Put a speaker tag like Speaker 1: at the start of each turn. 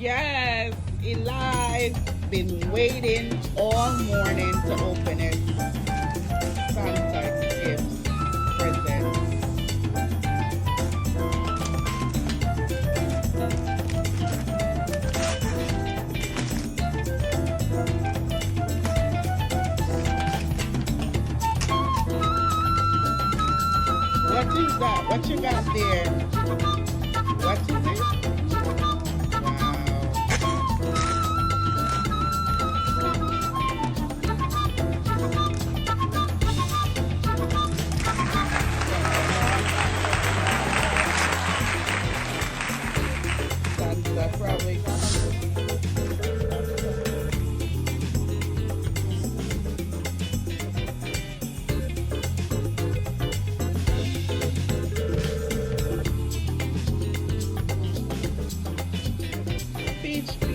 Speaker 1: Yes, Eli's been waiting all morning to open it. Santa gives presents. What is that? What you got there? What is it? Santa probably. Peach